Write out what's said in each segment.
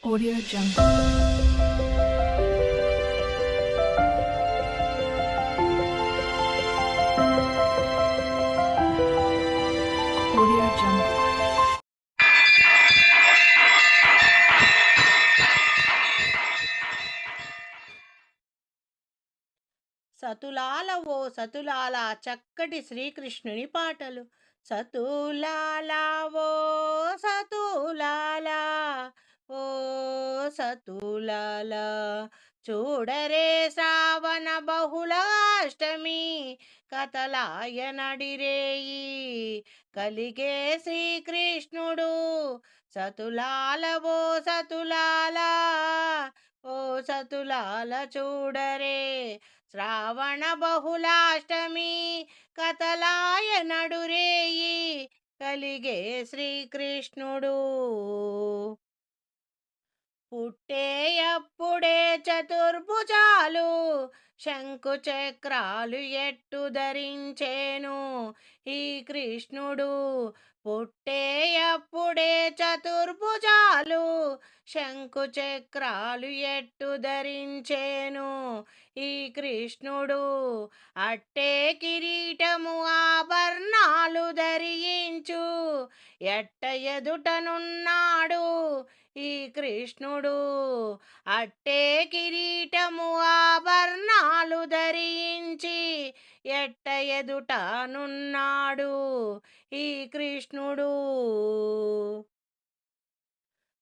Audio Jungle. Audio Jungle. సతులాల ఓ సతులాల చక్కటి శ్రీకృష్ణుని పాటలు. సతులాల ఓ సతులాల, ఓ సతులాల, చూడరే శ్రావణ బహుళాష్టమి, కథలాయ నడిరేయి కలిగే శ్రీకృష్ణుడు. సతులాల ఓ సతులాల, ఓ సతులాల, చూడరే శ్రావణ బహుళాష్టమి, కథలాయ నడురేయి కలిగే శ్రీకృష్ణుడు. పుట్టేయప్పుడే చతుర్భుజాలు శంకు చక్రాలు ఎట్టు ధరించేను ఈ కృష్ణుడు. పుట్టేయప్పుడే చతుర్భుజాలు శంకు చక్రాలు ఎట్టు ధరించేను ఈ కృష్ణుడు. అట్టే కిరీటము ఆభరణాలు ధరించు ఎట్ట ఎదుటనున్నాడు ఈ కృష్ణుడు. అట్టే కిరీటము ఆభరణాలు ధరించి ఎట్ట ఎదుటనున్నాడు ఈ కృష్ణుడు.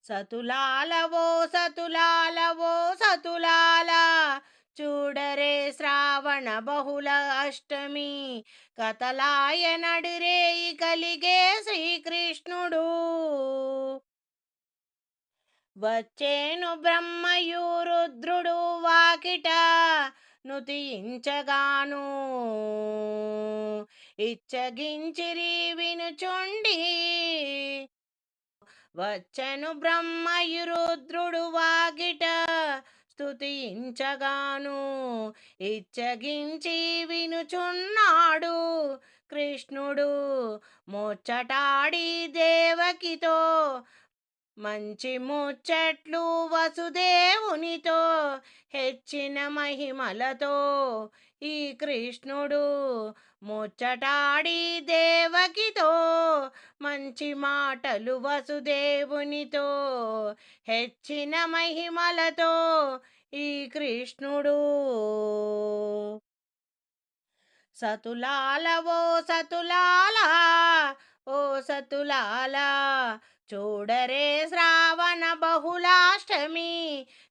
సతులాల ఓ సతులాల, ఓ సతులాల, చూడరే శ్రావణ బహుళ అష్టమి, కథలాయ నడిరేయి కలిగే శ్రీకృష్ణుడు. వచ్చేను బ్రహ్మయు రుద్రుడు వాకిట నుతించగాను, ఇచ్చగించిరి వినుచుండి. వచ్చెను బ్రహ్మయు రుద్రుడు వాకిట స్తుతించగాను, ఇచ్చగించి వినుచున్నాడు కృష్ణుడు. ముచ్చటాడి దేవకితో మంచి ముచ్చట్లు వసుదేవునితో, హెచ్చిన మహిమలతో ఈ కృష్ణుడు. ముచ్చటాడి దేవకితో మంచి మాటలు వసుదేవునితో, హెచ్చిన మహిమలతో ఈ కృష్ణుడు. సతులాల ఓ సతులాల, ఓ సతులాల, చూడరే శ్రావణ బహుళాష్టమి,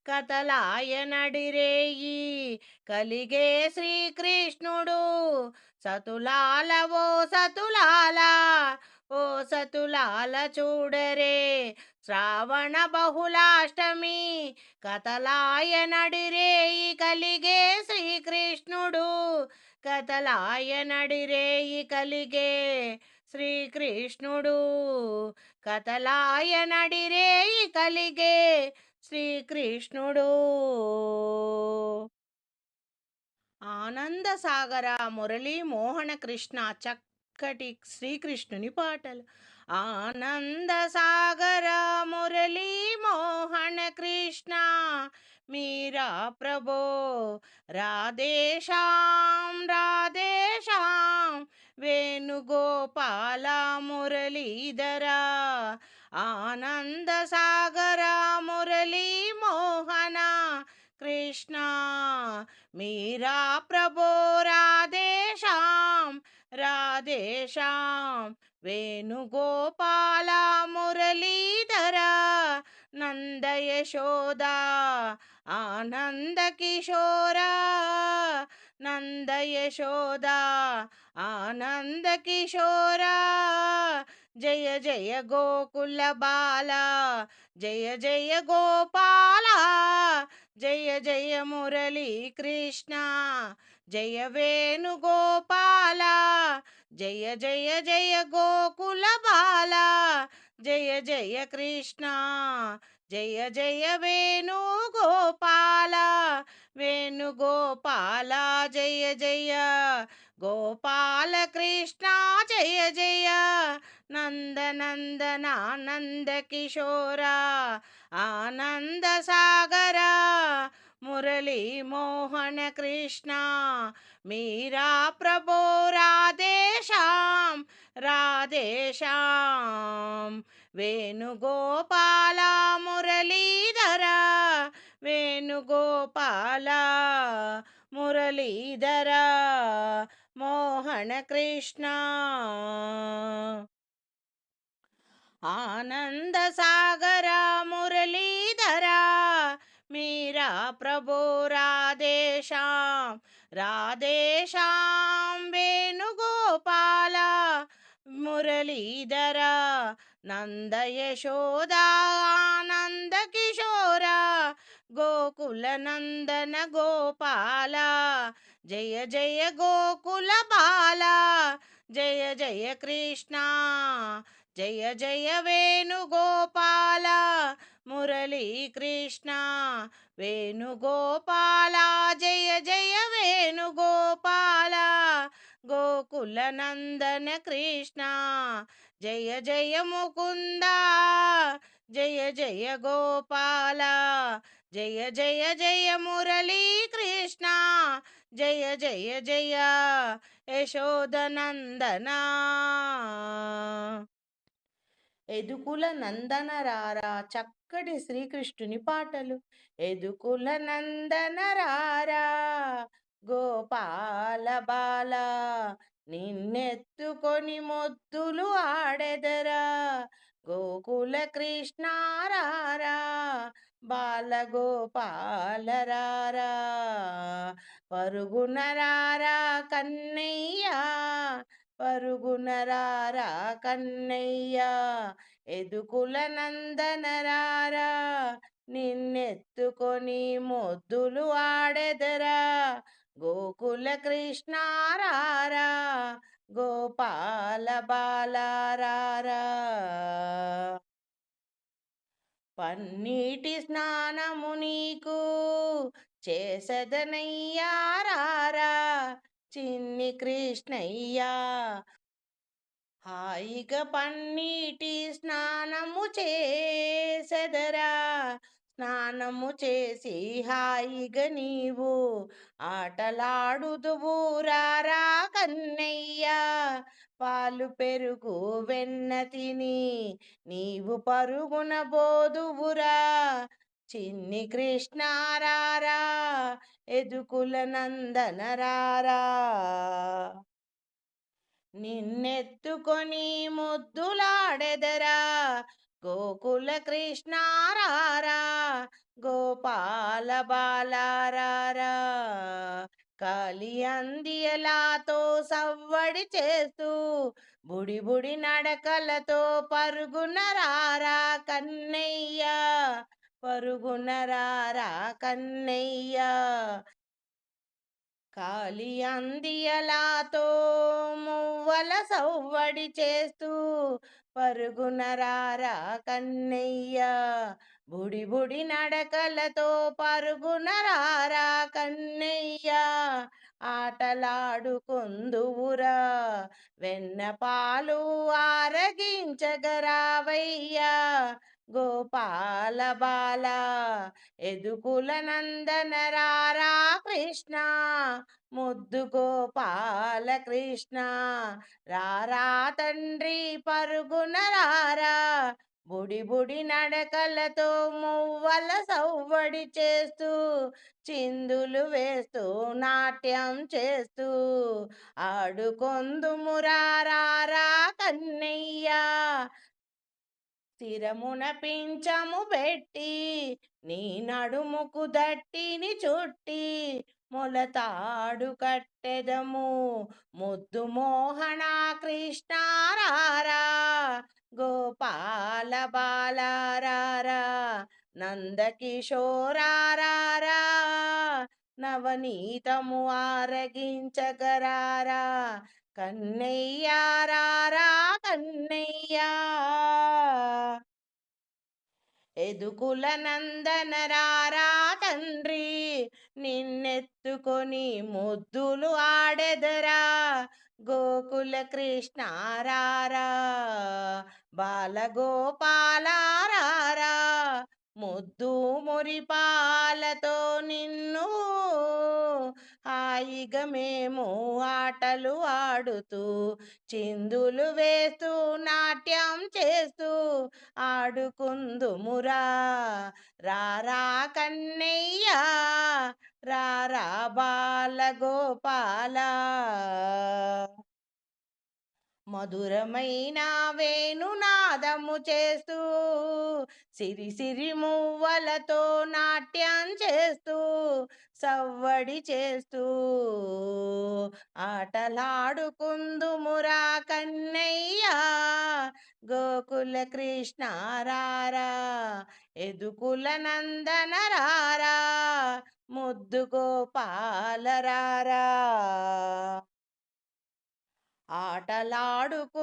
కథలాయ నడిరేయి కలిగే శ్రీకృష్ణుడు. సతులాల ఓ సతులాల, ఓ సతులాల, చూడరే శ్రావణ బహుళాష్టమి, కథలాయ నడిరేయి కలిగే శ్రీకృష్ణుడు. కథలాయ నడిరేయి కలిగే శ్రీకృష్ణుడు. కథలాయ నడిరేయి కలిగే శ్రీకృష్ణుడు. ఆనంద సాగర మురళీ మోహన కృష్ణ చక్కటి శ్రీకృష్ణుని పాటలు. ఆనంద సాగర మురళీ మోహన కృష్ణ మీరా ప్రభో, రాధేశాం రాధేశాం వేణుగోపాల మురళీధర. ఆనంద సాగర మురళీ మోహన కృష్ణ మీరా ప్రభో, రాధేశాం రాధేశాం వేణుగోపాల మురళీధర. నంద యశోద ఆనంద కిశోర, నంద యశోద ఆనంద కిశోర. జయ జయ గోకుల బాల, జయ జయ గోపాల, జయ జయ మురళీ కృష్ణ, జయ వేణుగోపాల. జయ జయ జయ గోకుల బాల, జయ జయ కృష్ణ, జయ జయ వేణుగోపాల. వేణుగోపాల జయ జయ, గోపాల కృష్ణ జయ జయ. నందనందనానంద కిశోరా ఆనంద సాగరా మురళీ మోహన కృష్ణ మీరా ప్రభో రాధేశ్యాం రాధేశ్యాం వేణుగోపాల మురళీధర వేణుగోపాల మురళీధర మోహన కృష్ణ ఆనంద సాగర మురళీధర మీరా ప్రభో రాధేశ్యాం రాధేశ్యాం వేణుగోపాల మురళీధర నంద యశోదానంద కిశోర గోకుల నందన గోపాల జయ జయ గోకుల బాల జయ జయ కృష్ణ జయ జయ వేణుగోపాల మురళీ కృష్ణ వేణుగోపాల జయ జయ వేణుగోపాల గోకుల నందన కృష్ణ జయ జయ ముకుంద జయ జయ గోపాల జయ జయ జయ మురళీ కృష్ణ జయ జయ జయ యశోదనందనా ఎదుకుల నందన రారా చక్కటి శ్రీకృష్ణుని పాటలు ఎదుకుల నందన రారా గోపాల బాల నిన్నెత్తుకొని మొద్దులు ఆడెదరా గోకుల కృష్ణ రారా బాల గోపాల రారా పరుగున రారా కన్నయ్య పరుగున రారా కన్నయ్య ఎదుకుల నందన రారా నిన్నెత్తుకొని మొద్దులు ఆడెదరా గోకుల కృష్ణ రారా గోపాల బాల రారా పన్నీటి స్నానము నీకు చేసదనయ్యా రారా చిన్ని కృష్ణయ్యా హాయిగా పన్నీటి స్నానము చేసెదరా స్నానము చేసి హాయిగా నీవు ఆటలాడుదువు రారా కన్నయ్యా పాలు పెరుగు వెన్న తిని నీవు పరుగున బోదువురా చిన్ని కృష్ణ రారా ఎదుకుల నందన రారా నిన్నెత్తుకొని ముద్దులాడెదరా గోకుల కృష్ణ రారా గోపాల బాల రారా కాలి అందియలాతో సవ్వడి చేస్తూ బుడి బుడి నడకలతో పరుగున రారా కన్నయ్య పరుగున రారా కన్నయ్య కాలి అందియలాతో మువ్వల సవ్వడి చేస్తూ పరుగున రారా కన్నయ్య బుడి బుడి నడకలతో పరుగున రారా కన్నయ్య ఆటలాడుకుందువురా వెన్న పాలు ఆరగించగరావయ్యా గోపాల బాల ఎదుకుల నందన రారా కృష్ణ ముద్దు గోపాల కృష్ణ రారా తండ్రి పరుగున రారా బుడి బుడి నడకలతో మువ్వల సవ్వడి చేస్తూ చిందులు వేస్తూ నాట్యం చేస్తూ ఆడుకొందుమురా రారా కన్నయ్య స్థిరమున పించము పెట్టి నీ నడుముకు దట్టిని చుట్టి మొలతాడు కట్టెదము ముద్దు మోహన కృష్ణ రారా గోపాల బాల రారా నందకిశోరారా నవనీతము ఆరగించగరారా కన్నయ్య రారా కన్నయ్య ఎదుకుల నందన రారా తండ్రి నిన్నెత్తుకొని ముద్దులు ఆడెదరా గోకుల కృష్ణ రారా బాలగోపాల రారా ముద్దు మురిపాలతో నిన్ను హాయిగా మేము ఆటలు ఆడుతూ చిందులు వేస్తూ నాట్యం చేస్తూ ఆడుకుందుమురా రారా కన్నయ్య రారా బాలగోపాల మధురమైన వేణునాదము చేస్తూ సిరి సిరి మువ్వలతో నాట్యం చేస్తూ సవ్వడి చేస్తూ ఆటలాడుకుందుమురా కన్నయ్య గోకుల కృష్ణ రారా ఎదుకుల నందన రారా ముద్దు గోపాల రారా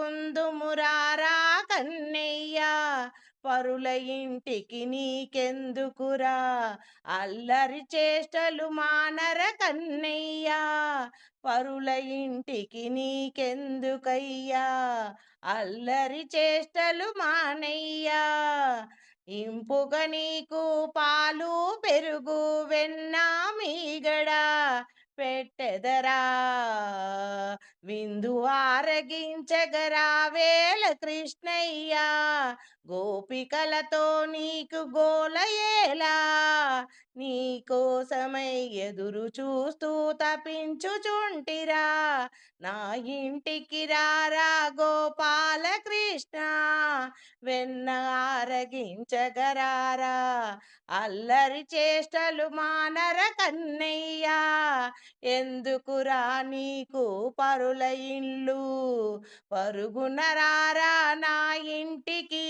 ఆటలాడుకుందుమురారా కన్నయ్య పరుల ఇంటికి నీకెందుకురా అల్లరి చేష్టలు మానర కన్నయ్య పరుల ఇంటికి నీకెందుకయ్యా అల్లరి చేష్టలు మానయ్యా ఇంపుగా నీకు పాలు పెరుగు వెన్న మీగడ పెట్టెదరా విందు ఆరగించగరా వేల కృష్ణయ్య గోపికలతో నీకు గోలయేలా నీ కోసమై ఎదురు చూస్తూ తపించుచుంటిరా నా ఇంటికి రారా గోపాల కృష్ణ వెన్న ఆరగించగరారా అల్లరి చేష్టలు మానర కన్నయ్యా ఎందుకురా నీకు పరుల ఇల్లు పరుగున రారా నా ఇంటికి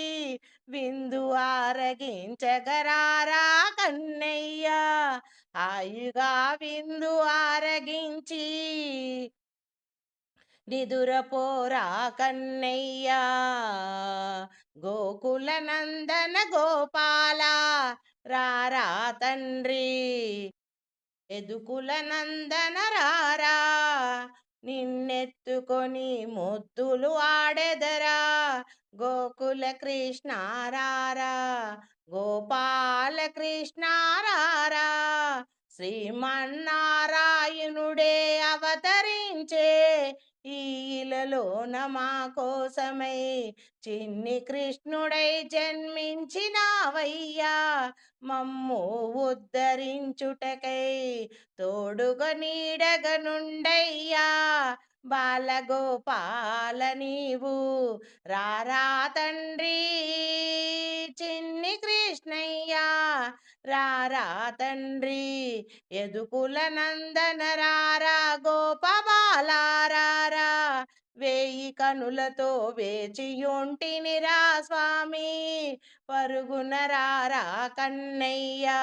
విందు ఆరగించగరారా కన్నయ్యా హాయిగా విందు ఆరగించి నిదురపోరా కన్నయ్యా గోకుల నందన గోపాల రారా తండ్రి ఎదుకుల నందన రారా నిన్నెత్తుకొని ముద్దులు ఆడెదరా గోకుల కృష్ణ రారా గోపాల కృష్ణ రారా శ్రీమన్నారాయణుడే అవతరించే ఈ ఇలలోన మా కోసమై చిన్ని కృష్ణుడై జన్మించినావయ్యా మమ్ము ఉద్ధరించుటకై తోడుగా నీడగా నుండయ్యా బాలగోపాల నీవు రారా తండ్రి చిన్ని కృష్ణయ్యా రారా తండ్రి ఎదుకుల నందన రారా గోపబాల రారా వేయి కనులతో వేచియుంటినిరా స్వామి పరుగున రారా కన్నయ్యా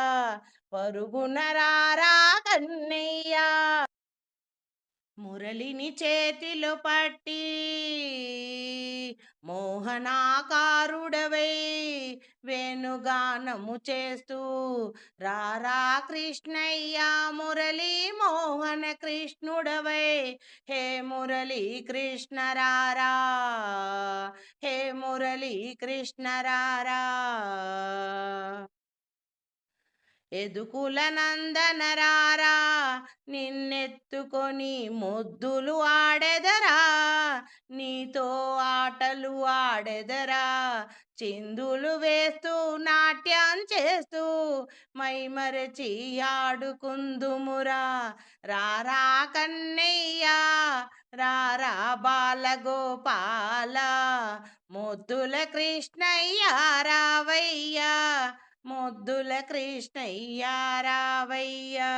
పరుగున రారా కన్నయ్యా మురళిని చేతిలో పట్టి మోహనాకారుడవై వేణుగానము చేస్తూ రారా కృష్ణయ్య మురళి మోహన కృష్ణుడవై హే మురళి కృష్ణ రారా హే మురళి కృష్ణ రారా ఎదుకుల నందన రారా నిన్నెత్తుకొని ముద్దులు ఆడెదరా నీతో ఆటలు ఆడెదరా చిందులు వేస్తూ నాట్యం చేస్తూ మైమరచి ఆడుకుందుమురా రారా కన్నయ్య రారా బాలగోపాల ముద్దుల కృష్ణయ్య రావయ్యా ముద్దుల కృష్ణయ్య రావయ్యా